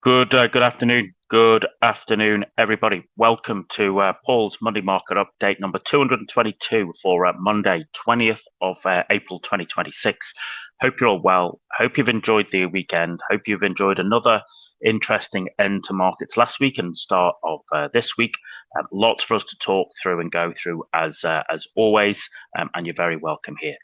Good afternoon. Good afternoon, everybody. Welcome to Paul's Monday Market Update number 222 for Monday, 20th of April 2026. Hope you're all well. Hope you've enjoyed the weekend. Hope you've enjoyed another interesting end to markets last week and start of this week. Lots for us to talk through and go through as always, and you're very welcome here.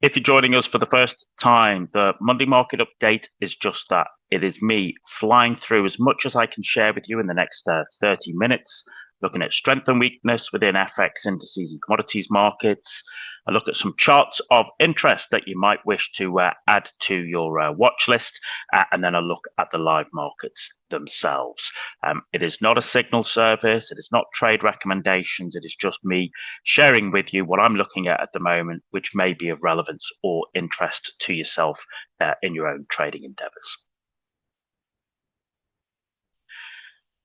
If you're joining us for the first time, the Monday Market Update is just that. It is me flying through as much as I can share with you in the next 30 minutes, looking at strength and weakness within FX indices and commodities markets. I look at some charts of interest that you might wish to add to your watch list, and then I look at the live markets themselves. It is not a signal service. It is not trade recommendations. It is just me sharing with you what I'm looking at the moment, which may be of relevance or interest to yourself in your own trading endeavors.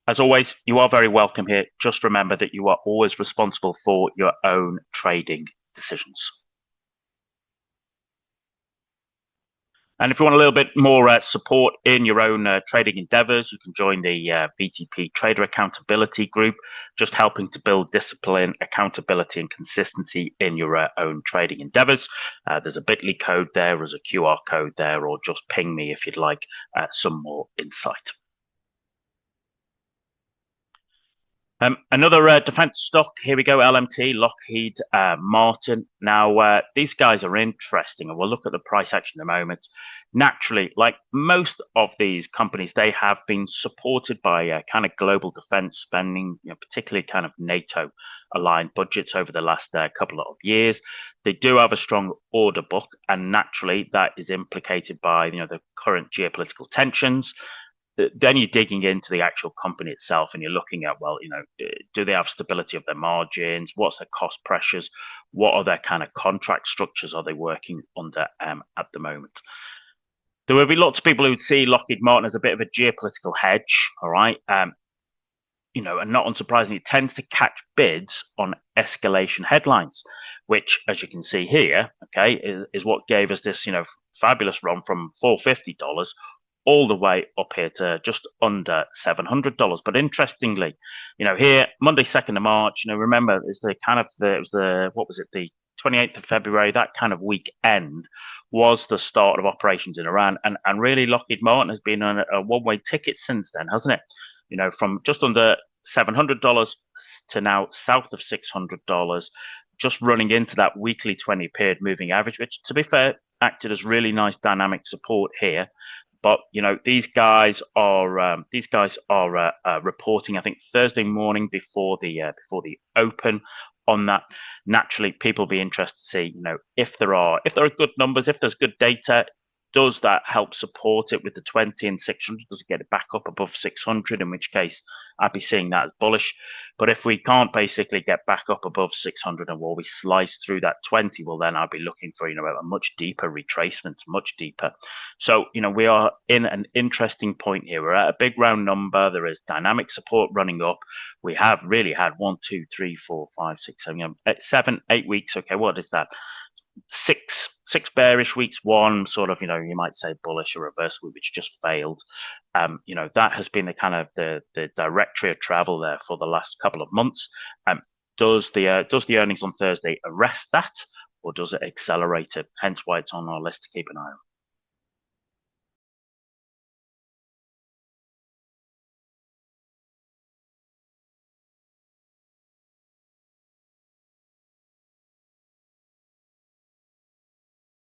As always, you are very welcome here. Just remember that you are always responsible for your own trading decisions. And if you want a little bit more support in your own trading endeavors, you can join the BTP Trader Accountability Group, just helping to build discipline, accountability, and consistency in your own trading endeavors. There's a bit.ly code there, there's a QR code there, or just ping me if you'd like some more insight. Another defense stock, here we go, LMT, Lockheed Martin. Now, these guys are interesting, and we'll look at the price action in a moment. Naturally, like most of these companies, they have been supported by kind of global defense spending, particularly kind of NATO-aligned budgets over the last couple of years. They do have a strong order book, and naturally, that is implicated by the current geopolitical tensions. Then you're digging into the actual company itself and you're looking at, well, do they have stability of their margins? What's their cost pressures? What are their kind of contract structures are they working under at the moment? There will be lots of people who would see Lockheed Martin as a bit of a geopolitical hedge, all right? And not unsurprisingly, it tends to catch bids on escalation headlines, which, as you can see here, okay, is what gave us this, fabulous run from $450 all the way up here to just under $700. But interestingly, here Monday, 2nd of March, remember is the kind of it was the 28th of February, that kind of weekend was the start of operations in Iran, and really Lockheed Martin has been on a one-way ticket since then, hasn't it? From just under $700 to now south of $600, just running into that weekly 20-period moving average, which, to be fair, acted as really nice dynamic support here. But these guys are reporting, I think, Thursday morning before the open on that. Naturally, people will be interested to see, if there are good numbers, if there's good data. Does that help support it with the 20 and 600? Does it get it back up above 600? In which case, I'd be seeing that as bullish. But if we can't basically get back up above 600 and we slice through that 20, well, then I'll be looking for a much deeper retracement, much deeper. So we are in an interesting point here. We're at a big round number. There is dynamic support running up. We have really had 1, 2, 3, 4, 5, 6, 7, 8 weeks. Okay, what is that? Six bearish weeks, one sort of, you might say bullish or reversal, which just failed. That has been the kind of the directory of travel there for the last couple of months. Does the earnings on Thursday arrest that, or does it accelerate it? Hence why it's on our list to keep an eye on.